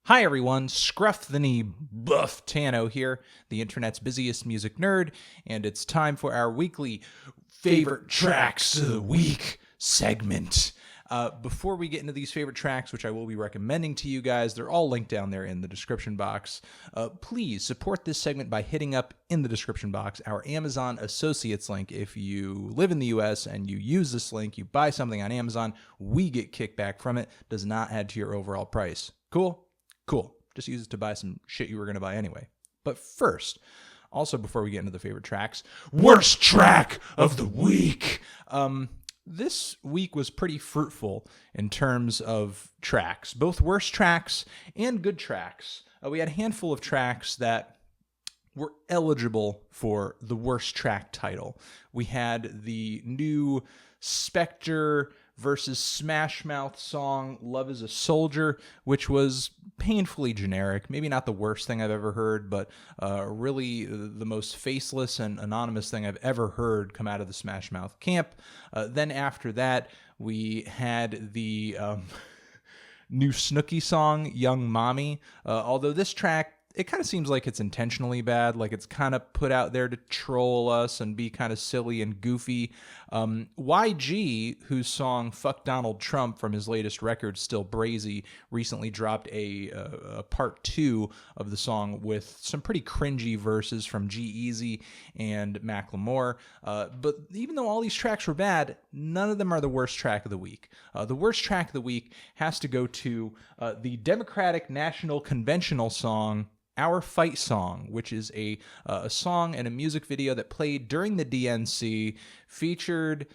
Hi everyone, Scruff the Knee Buff Tano here, the internet's busiest music nerd, and it's time for our weekly Favorite Tracks of the Week segment. Before we get into these favorite tracks, which I will be recommending to you guys, they're all linked down there in the description box. Please support this segment by hitting up in the description box our Amazon Associates link. If you live in the US and you use this link, you buy something on Amazon, we get kickback from it. Does not add to your overall price. Cool? Cool. Just use it to buy some shit you were going to buy anyway. But first, also before we get into the favorite tracks, worst track of the week. This week was pretty fruitful in terms of tracks, both worst tracks and good tracks. We had a handful of tracks that were eligible for the worst track title. We had the new Specter versus Smash Mouth song Love is a Soldier, which was painfully generic. Maybe not the worst thing I've ever heard, but really the most faceless and anonymous thing I've ever heard come out of the Smash Mouth camp. Then after that, we had the new Snooki song, Young Mommy. Although this track, it kind of seems like it's intentionally bad, like it's kind of put out there to troll us and be kind of silly and goofy. YG, whose song Fuck Donald Trump from his latest record, Still Brazy, recently dropped a part 2 of the song with some pretty cringy verses from G-Eazy and Macklemore. But even though all these tracks were bad, none of them are the worst track of the week. The worst track of the week has to go to the Democratic National Conventional song, Our Fight Song, which is a song and a music video that played during the DNC, featured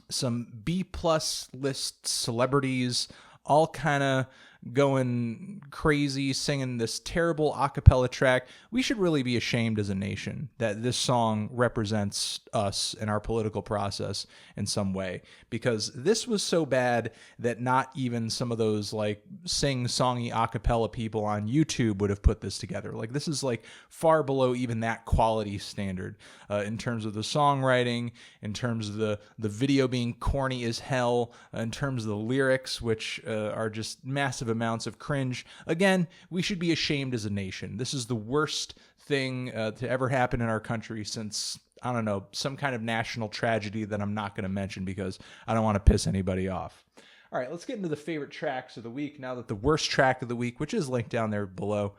some B-plus list celebrities, all kind of going crazy, singing this terrible a cappella track. We should really be ashamed as a nation that this song represents us in our political process in some way, because this was so bad that not even some of those like sing-songy a cappella people on YouTube would have put this together. Like, this is like far below even that quality standard in terms of the songwriting, in terms of the video being corny as hell, in terms of the lyrics, which are just massive amounts of cringe. Again, we should be ashamed as a nation. This is the worst thing to ever happen in our country since, I don't know, some kind of national tragedy that I'm not going to mention because I don't want to piss anybody off. All right, let's get into the favorite tracks of the week now that the worst track of the week, which is linked down there below,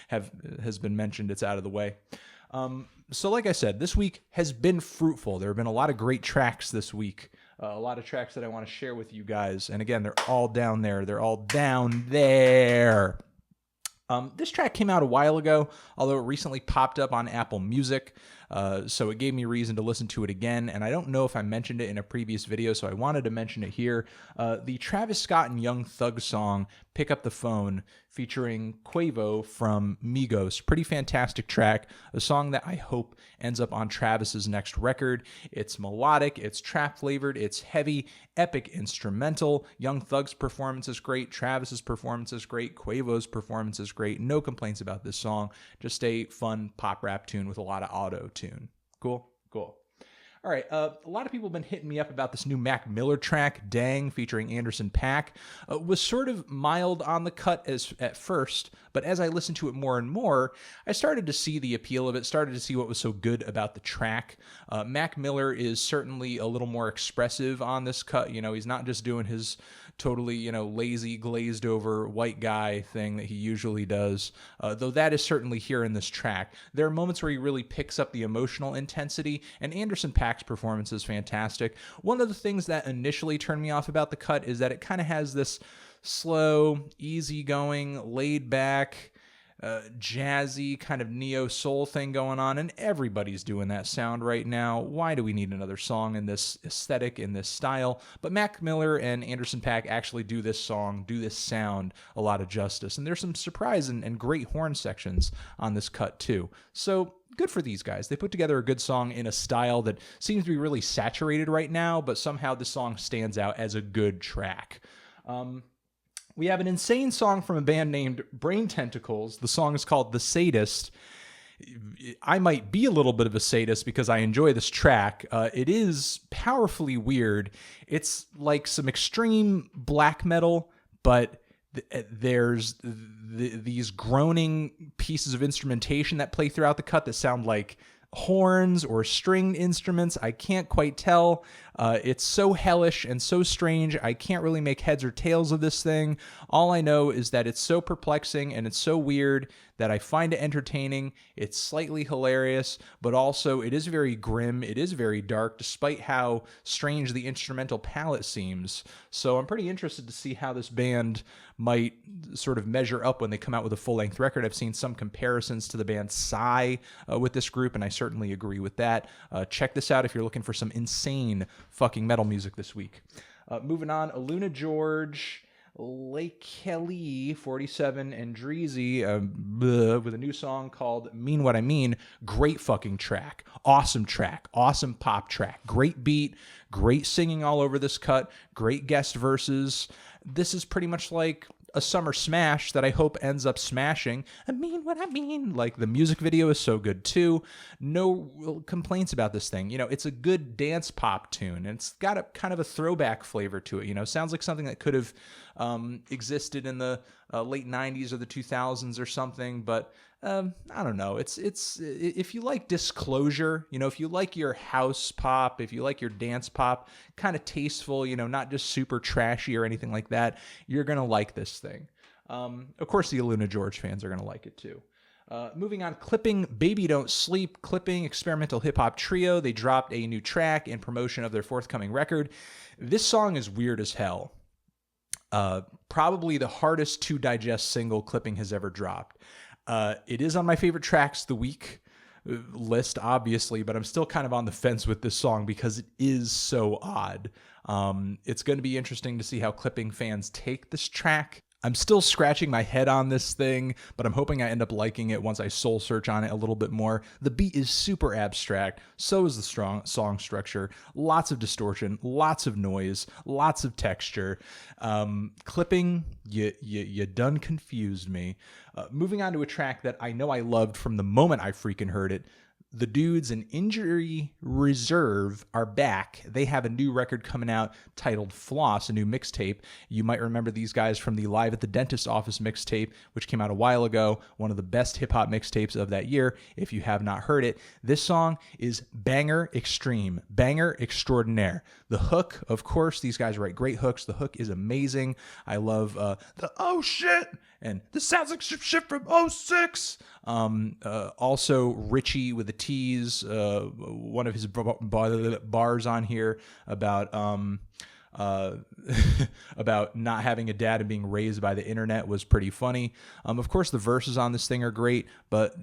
has been mentioned. It's out of the way. So like I said, this week has been fruitful. There have been a lot of great tracks this week. A lot of tracks that I want to share with you guys. And again, they're all down there. They're all down there. This track came out a while ago, although it recently popped up on Apple Music. So it gave me reason to listen to it again. And I don't know if I mentioned it in a previous video, so I wanted to mention it here. The Travis Scott and Young Thug song, Pick Up the Phone, featuring Quavo from Migos. Pretty fantastic track. A song that I hope ends up on Travis's next record. It's melodic, it's trap flavored, it's heavy, epic instrumental. Young Thug's performance is great. Travis's performance is great. Quavo's performance is great. No complaints about this song. Just a fun pop rap tune with a lot of auto-tune. Cool? Cool. All right, a lot of people have been hitting me up about this new Mac Miller track, Dang, featuring Anderson .Paak. Was sort of mild on the cut at first, but as I listened to it more and more, I started to see the appeal of it, started to see what was so good about the track. Mac Miller is certainly a little more expressive on this cut. You know, he's not just doing his totally, you know, lazy, glazed over white guy thing that he usually does, though that is certainly here in this track. There are moments where he really picks up the emotional intensity, and Anderson .Paak's performance is fantastic. One of the things that initially turned me off about the cut is that it kind of has this slow, easygoing, laid back, jazzy kind of neo-soul thing going on, and everybody's doing that sound right now. Why do we need another song in this aesthetic, in this style? But Mac Miller and Anderson .Paak actually do this sound a lot of justice, and there's some surprise and great horn sections on this cut too. So good for these guys. They put together a good song in a style that seems to be really saturated right now, but somehow the song stands out as a good track. We have an insane song from a band named Brain Tentacles. The song is called The Sadist. I might be a little bit of a sadist because I enjoy this track. It is powerfully weird. It's like some extreme black metal, but there's these groaning pieces of instrumentation that play throughout the cut that sound like horns or stringed instruments. I can't quite tell. It's so hellish and so strange. I can't really make heads or tails of this thing. All I know is that it's so perplexing and it's so weird that I find it entertaining. It's slightly hilarious, but also it is very grim. It is very dark, despite how strange the instrumental palette seems. So I'm pretty interested to see how this band might sort of measure up when they come out with a full-length record. I've seen some comparisons to the band Psy with this group, and I certainly agree with that. Check this out if you're looking for some insane fucking metal music this week. Moving on, AlunaGeorge, Lake Kelly 47 and Dreezy with a new song called Mean What I Mean. Great fucking track, awesome pop track, great beat, great singing all over this cut, great guest verses. This is pretty much like a summer smash that I hope ends up smashing. I mean what I mean. Like, the music video is so good too. No complaints about this thing. You know, it's a good dance pop tune, and it's got a kind of a throwback flavor to it. You know, sounds like something that could have existed in the late 90s or the 2000s or something, but I don't know. It's if you like Disclosure, you know, if you like your house pop, if you like your dance pop, kind of tasteful, you know, not just super trashy or anything like that, you're gonna like this thing. Of course, the AlunaGeorge fans are gonna like it too. Moving on, Clipping, Baby Don't Sleep. Clipping, experimental hip-hop trio. They dropped a new track in promotion of their forthcoming record. This song is weird as hell. Probably the hardest to digest single Clipping has ever dropped. It is on my favorite tracks of the week list, obviously, but I'm still kind of on the fence with this song because it is so odd. It's going to be interesting to see how Clipping fans take this track. I'm still scratching my head on this thing, but I'm hoping I end up liking it once I soul search on it a little bit more. The beat is super abstract. So is the strong song structure. Lots of distortion, lots of noise, lots of texture. Clipping, you done confused me. Moving on to a track that I know I loved from the moment I freaking heard it. The dudes in Injury Reserve are back. They have a new record coming out titled Floss, a new mixtape. You might remember these guys from the Live at the Dentist Office mixtape, which came out a while ago, one of the best hip-hop mixtapes of that year. If you have not heard it, this song is banger extreme, banger extraordinaire. The hook, of course, these guys write great hooks. The hook is amazing. I love the oh shit, and this sounds like shit from '06. Also, Richie with the T's, one of his bars on here about about not having a dad and being raised by the internet was pretty funny. Of course, the verses on this thing are great, but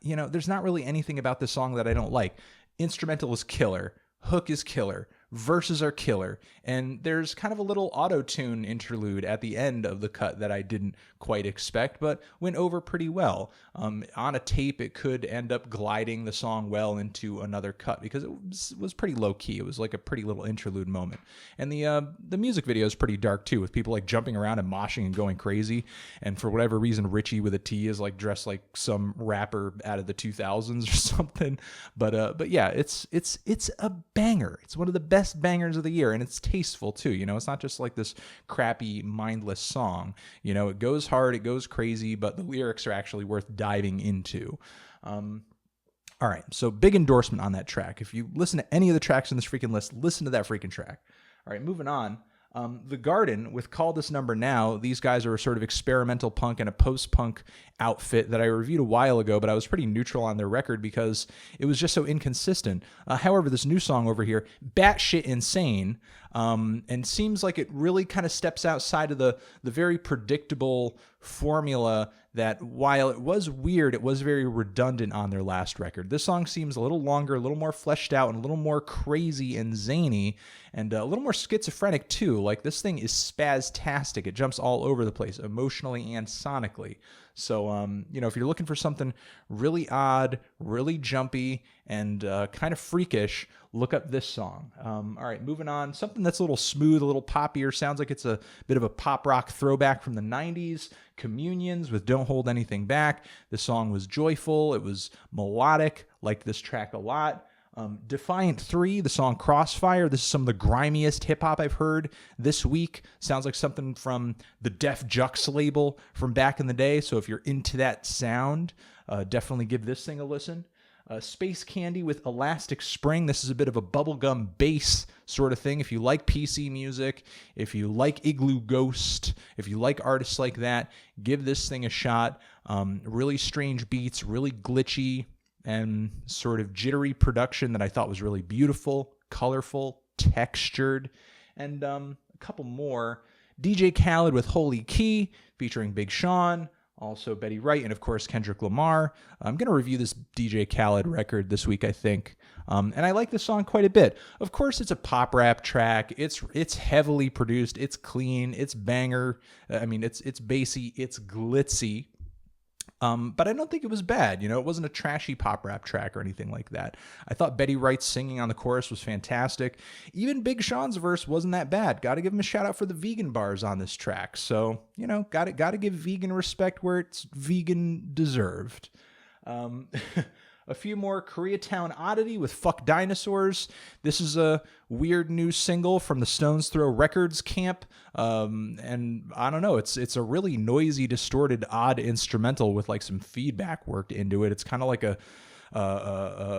you know, there's not really anything about this song that I don't like. Instrumental is killer. Hook is killer. Verses are killer, and there's kind of a little auto-tune interlude at the end of the cut that I didn't quite expect, but went over pretty well. On a tape, it could end up gliding the song well into another cut because it was pretty low-key. It was like a pretty little interlude moment. And the music video is pretty dark, too, with people like jumping around and moshing and going crazy, and for whatever reason, Richie with a T is like dressed like some rapper out of the 2000s or something. But yeah, it's a banger. It's one of the best bangers of the year, and it's tasteful too. You know, it's not just like this crappy, mindless song. You know, it goes hard, it goes crazy, but the lyrics are actually worth diving into. All right, so big endorsement on that track. If you listen to any of the tracks in this freaking list, listen to that freaking track. All right, moving on. The Garden with Call This Number Now. These guys are a sort of experimental punk and a post-punk outfit that I reviewed a while ago, but I was pretty neutral on their record because it was just so inconsistent. However, this new song over here, batshit insane, and seems like it really kind of steps outside of the very predictable formula that, while it was weird, it was very redundant on their last record. This song seems a little longer, a little more fleshed out, and a little more crazy and zany, and a little more schizophrenic too. Like, this thing is spastastic. It jumps all over the place, emotionally and sonically. So, you know, if you're looking for something really odd, really jumpy, and kind of freakish, look up this song. All right, moving on. Something that's a little smooth, a little poppier. Sounds like it's a bit of a pop rock throwback from the 90s. Communions with Don't Hold Anything Back. The song was joyful. It was melodic. Liked this track a lot. Defiant III, the song Crossfire. This is some of the grimiest hip-hop I've heard this week. Sounds like something from the Def Jux label from back in the day, so if you're into that sound, definitely give this thing a listen. Space Candy with Elastic Spring. This is a bit of a bubblegum bass sort of thing. If you like PC music, if you like Igloo Ghost, if you like artists like that, give this thing a shot. Really strange beats, really glitchy, and sort of jittery production that I thought was really beautiful, colorful, textured. And a couple more. DJ Khaled with Holy Key, featuring Big Sean, also Betty Wright, and of course Kendrick Lamar. I'm going to review this DJ Khaled record this week, I think. And I like this song quite a bit. Of course, it's a pop rap track. It's heavily produced. It's clean. It's banger. I mean, it's bassy. It's glitzy. But I don't think it was bad. You know, it wasn't a trashy pop rap track or anything like that. I thought Betty Wright's singing on the chorus was fantastic. Even Big Sean's verse wasn't that bad. Got to give him a shout out for the vegan bars on this track. So, you know, got to give vegan respect where it's vegan deserved. A few more. Koreatown Oddity with Fuck Dinosaurs. This is a weird new single from the Stones Throw Records camp. And I don't know, it's a really noisy, distorted, odd instrumental with like some feedback worked into it. It's kind of like a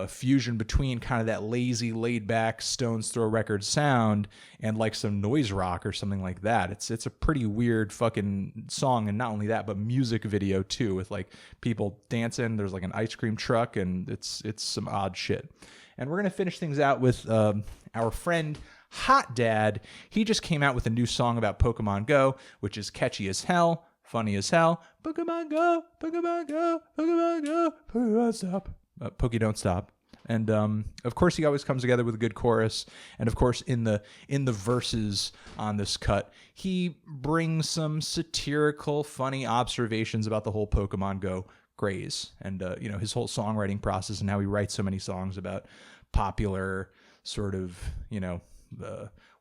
fusion between kind of that lazy, laid-back Stones Throw Records sound and like some noise rock or something like that. It's a pretty weird fucking song, and not only that, but music video too, with like people dancing. There's like an ice cream truck, and it's some odd shit. And we're gonna finish things out with our friend Hot Dad. He just came out with a new song about Pokemon Go, which is catchy as hell, funny as hell. Pokemon Go, Pokemon Go, Pokemon Go, Pokemon Stop. Poké Don't Stop. And of course he always comes together with a good chorus, and of course in the verses on this cut he brings some satirical, funny observations about the whole Pokemon Go craze, and you know, his whole songwriting process and how he writes so many songs about popular sort of, you know,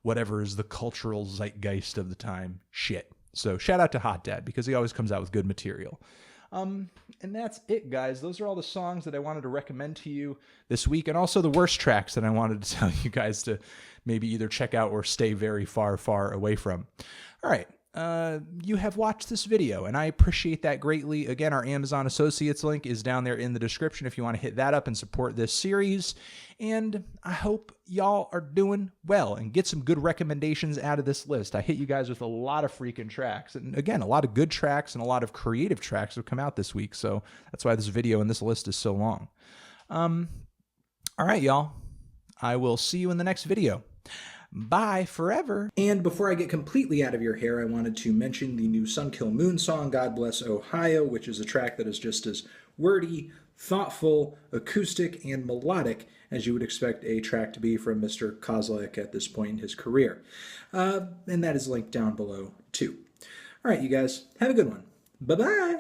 whatever is the cultural zeitgeist of the time shit. So shout out to Hot Dad, because he always comes out with good material. And that's it, guys. Those are all the songs that I wanted to recommend to you this week, and also the worst tracks that I wanted to tell you guys to maybe either check out or stay very far, far away from. All right. You have watched this video, and I appreciate that greatly. Again, our Amazon Associates link is down there in the description if you want to hit that up and support this series. And I hope y'all are doing well and get some good recommendations out of this list. I hit you guys with a lot of freaking tracks, and again, a lot of good tracks and a lot of creative tracks have come out this week, so that's why this video and this list is so long. All right, y'all. I will see you in the next video. Bye forever. And before I get completely out of your hair, I wanted to mention the new Sun Kil Moon song, God Bless Ohio, which is a track that is just as wordy, thoughtful, acoustic, and melodic as you would expect a track to be from Mr. Kozlak at this point in his career. And that is linked down below, too. All right, you guys, have a good one. Bye-bye.